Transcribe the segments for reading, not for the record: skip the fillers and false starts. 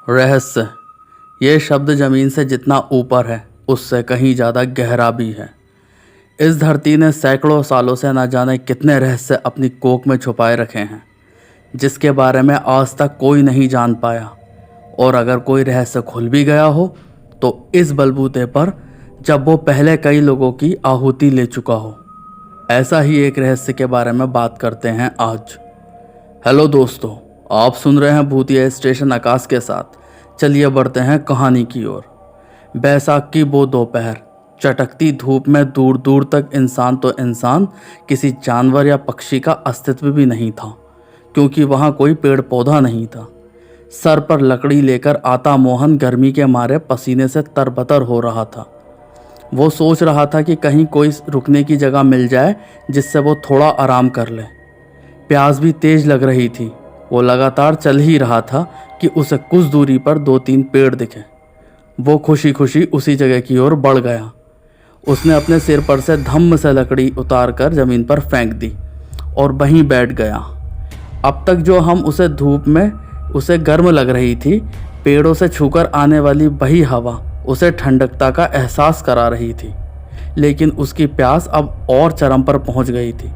रहस्य। ये शब्द ज़मीन से जितना ऊपर है उससे कहीं ज़्यादा गहरा भी है। इस धरती ने सैकड़ों सालों से न जाने कितने रहस्य अपनी कोख में छुपाए रखे हैं, जिसके बारे में आज तक कोई नहीं जान पाया। और अगर कोई रहस्य खुल भी गया हो तो इस बलबूते पर जब वो पहले कई लोगों की आहुति ले चुका हो। ऐसा ही एक रहस्य के बारे में बात करते हैं आज। हेलो दोस्तों, आप सुन रहे हैं भूतिया स्टेशन आकाश के साथ। चलिए बढ़ते हैं कहानी की ओर। बैसाख की वो दोपहर, चटकती धूप में दूर दूर तक इंसान तो इंसान, किसी जानवर या पक्षी का अस्तित्व भी नहीं था, क्योंकि वहाँ कोई पेड़ पौधा नहीं था। सर पर लकड़ी लेकर आता मोहन गर्मी के मारे पसीने से तरबतर हो रहा था। वो सोच रहा था कि कहीं कोई रुकने की जगह मिल जाए जिससे वो थोड़ा आराम कर ले। प्यास भी तेज लग रही थी। वो लगातार चल ही रहा था कि उसे कुछ दूरी पर 2-3 पेड़ दिखे। वो खुशी खुशी उसी जगह की ओर बढ़ गया। उसने अपने सिर पर से धम्म से लकड़ी उतार कर ज़मीन पर फेंक दी और वहीं बैठ गया। अब तक जो हम उसे धूप में उसे गर्म लग रही थी, पेड़ों से छूकर आने वाली वही हवा उसे ठंडकता का एहसास करा रही थी। लेकिन उसकी प्यास अब और चरम पर पहुंच गई थी।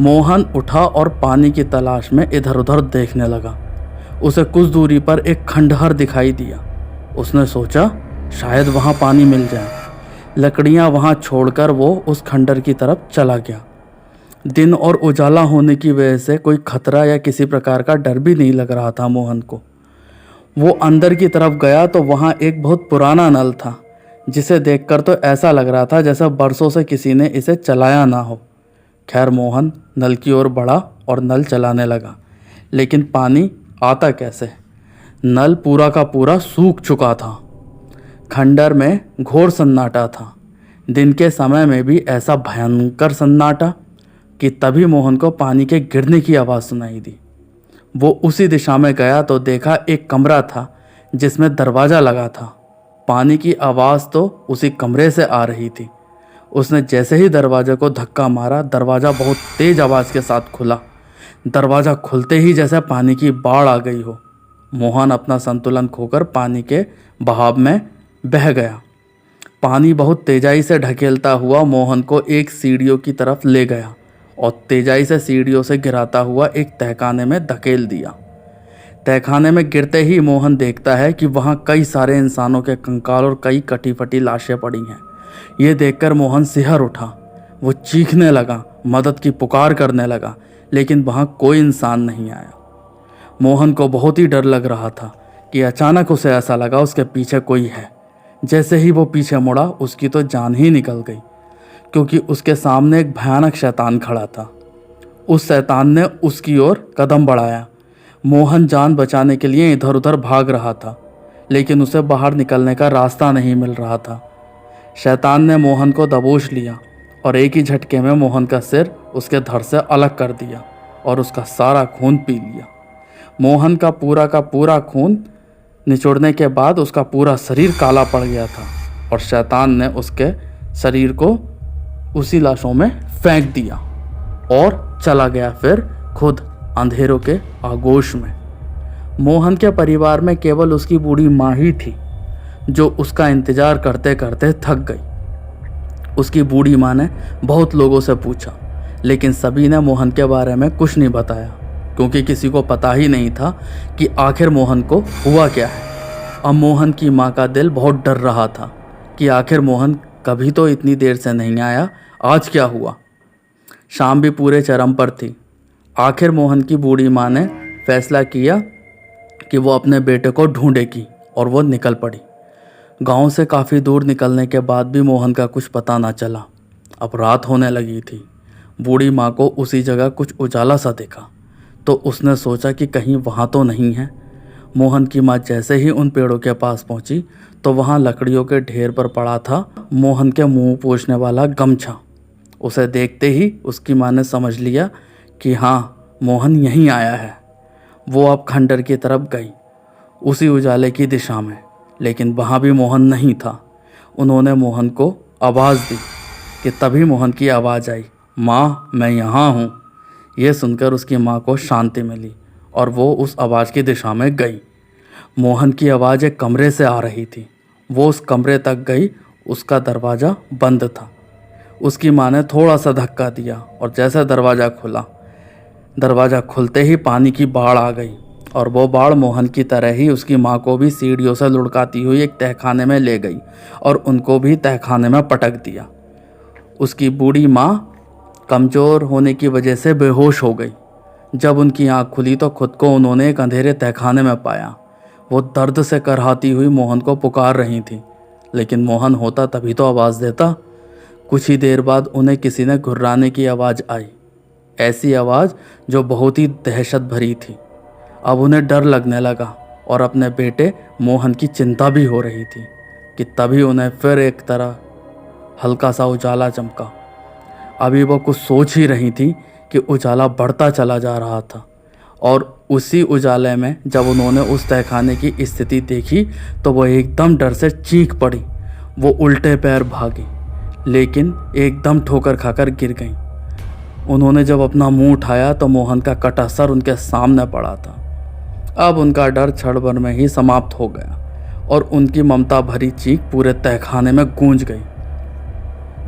मोहन उठा और पानी की तलाश में इधर उधर देखने लगा। उसे कुछ दूरी पर एक खंडहर दिखाई दिया। उसने सोचा शायद वहाँ पानी मिल जाए। लकड़ियाँ वहाँ छोड़कर वो उस खंडहर की तरफ चला गया। दिन और उजाला होने की वजह से कोई खतरा या किसी प्रकार का डर भी नहीं लग रहा था मोहन को। वो अंदर की तरफ गया तो वहाँ एक बहुत पुराना नल था, जिसे देखकर तो ऐसा लग रहा था जैसे बरसों से किसी ने इसे चलाया ना हो। खैर, मोहन नल की ओर बढ़ा और नल चलाने लगा, लेकिन पानी आता कैसे? नल पूरा का पूरा सूख चुका था। खंडर में घोर सन्नाटा था। दिन के समय में भी ऐसा भयंकर सन्नाटा कि तभी मोहन को पानी के गिरने की आवाज़ सुनाई दी। वो उसी दिशा में गया तो देखा एक कमरा था जिसमें दरवाज़ा लगा था। पानी की आवाज़ तो उसी कमरे से आ रही थी। उसने जैसे ही दरवाजे को धक्का मारा, दरवाज़ा बहुत तेज़ आवाज़ के साथ खुला। दरवाज़ा खुलते ही जैसे पानी की बाढ़ आ गई हो। मोहन अपना संतुलन खोकर पानी के बहाव में बह गया। पानी बहुत तेज़ाई से ढकेलता हुआ मोहन को एक सीढ़ियों की तरफ ले गया और तेज़ाई से सीढ़ियों से गिराता हुआ एक तहखाने में धकेल दिया। तहखाने में गिरते ही मोहन देखता है कि वहाँ कई सारे इंसानों के कंकाल और कई कटी फटी लाशें पड़ी हैं। ये देखकर मोहन सिहर उठा। वो चीखने लगा, मदद की पुकार करने लगा, लेकिन वहाँ कोई इंसान नहीं आया। मोहन को बहुत ही डर लग रहा था कि अचानक उसे ऐसा लगा उसके पीछे कोई है। जैसे ही वो पीछे मुड़ा, उसकी तो जान ही निकल गई, क्योंकि उसके सामने एक भयानक शैतान खड़ा था। उस शैतान ने उसकी ओर कदम बढ़ाया। मोहन जान बचाने के लिए इधर उधर भाग रहा था, लेकिन उसे बाहर निकलने का रास्ता नहीं मिल रहा था। शैतान ने मोहन को दबोच लिया और एक ही झटके में मोहन का सिर उसके धड़ से अलग कर दिया और उसका सारा खून पी लिया। मोहन का पूरा खून निचोड़ने के बाद उसका पूरा शरीर काला पड़ गया था और शैतान ने उसके शरीर को उसी लाशों में फेंक दिया और चला गया फिर खुद अंधेरों के आगोश में। मोहन के परिवार में केवल उसकी बूढ़ी माँ ही थी, जो उसका इंतजार करते करते थक गई। उसकी बूढ़ी माँ ने बहुत लोगों से पूछा, लेकिन सभी ने मोहन के बारे में कुछ नहीं बताया, क्योंकि किसी को पता ही नहीं था कि आखिर मोहन को हुआ क्या है। अब मोहन की माँ का दिल बहुत डर रहा था कि आखिर मोहन कभी तो इतनी देर से नहीं आया, आज क्या हुआ। शाम भी पूरे चरम पर थी। आखिर मोहन की बूढ़ी माँ ने फैसला किया कि वो अपने बेटे को ढूंढेगी और वो निकल पड़ी। गांव से काफ़ी दूर निकलने के बाद भी मोहन का कुछ पता ना चला। अब रात होने लगी थी। बूढ़ी माँ को उसी जगह कुछ उजाला सा दिखा, तो उसने सोचा कि कहीं वहाँ तो नहीं है। मोहन की माँ जैसे ही उन पेड़ों के पास पहुँची तो वहाँ लकड़ियों के ढेर पर पड़ा था मोहन के मुंह पोंछने वाला गमछा। उसे देखते ही उसकी माँ ने समझ लिया कि हाँ, मोहन यहीं आया है। वो अब खंडर की तरफ गई, उसी उजाले की दिशा में, लेकिन वहाँ भी मोहन नहीं था। उन्होंने मोहन को आवाज़ दी कि तभी मोहन की आवाज़ आई, माँ मैं यहाँ हूँ। ये सुनकर उसकी माँ को शांति मिली और वो उस आवाज़ की दिशा में गई। मोहन की आवाज़ एक कमरे से आ रही थी। वो उस कमरे तक गई, उसका दरवाज़ा बंद था। उसकी माँ ने थोड़ा सा धक्का दिया और जैसे दरवाज़ा खुला, दरवाज़ा खुलते ही पानी की बाढ़ आ गई और वो बाढ़ मोहन की तरह ही उसकी माँ को भी सीढ़ियों से लुढ़काती हुई एक तहखाने में ले गई और उनको भी तहखाने में पटक दिया। उसकी बूढ़ी माँ कमज़ोर होने की वजह से बेहोश हो गई। जब उनकी आँख खुली तो खुद को उन्होंने एक अंधेरे तहखाने में पाया। वो दर्द से करहाती हुई मोहन को पुकार रही थी, लेकिन मोहन होता तभी तो आवाज़ देता। कुछ ही देर बाद उन्हें किसी ने घुर्राने की आवाज़ आई, ऐसी आवाज़ जो बहुत ही दहशत भरी थी। अब उन्हें डर लगने लगा और अपने बेटे मोहन की चिंता भी हो रही थी कि तभी उन्हें फिर एक तरह हल्का सा उजाला चमका। अभी वो कुछ सोच ही रही थी कि उजाला बढ़ता चला जा रहा था और उसी उजाले में जब उन्होंने उस तहखाने की स्थिति देखी तो वो एकदम डर से चीख पड़ी। वो उल्टे पैर भागी, लेकिन एकदम ठोकर खाकर गिर गईं। उन्होंने जब अपना मुंह उठाया तो मोहन का कटा सर उनके सामने पड़ा था। अब उनका डर क्षण भर में ही समाप्त हो गया और उनकी ममता भरी चीख पूरे तहखाने में गूंज गई।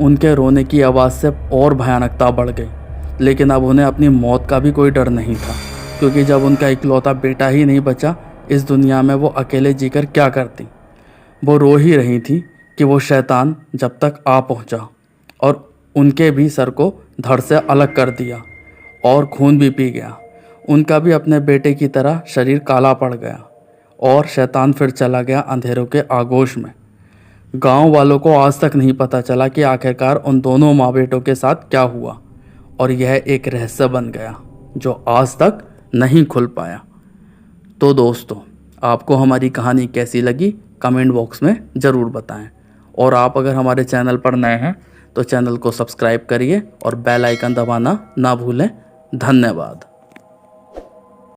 उनके रोने की आवाज़ से और भयानकता बढ़ गई, लेकिन अब उन्हें अपनी मौत का भी कोई डर नहीं था, क्योंकि जब उनका इकलौता बेटा ही नहीं बचा इस दुनिया में, वो अकेले जीकर क्या करती। वो रो ही रही थी कि वो शैतान जब तक आ पहुंचा और उनके भी सर को धड़ से अलग कर दिया और खून भी पी गया। उनका भी अपने बेटे की तरह शरीर काला पड़ गया और शैतान फिर चला गया अंधेरों के आगोश में। गांव वालों को आज तक नहीं पता चला कि आखिरकार उन दोनों माँ बेटों के साथ क्या हुआ और यह एक रहस्य बन गया जो आज तक नहीं खुल पाया। तो दोस्तों, आपको हमारी कहानी कैसी लगी कमेंट बॉक्स में ज़रूर बताएं और आप अगर हमारे चैनल पर नए हैं तो चैनल को सब्सक्राइब करिए और बेल आइकन दबाना ना भूलें। धन्यवाद।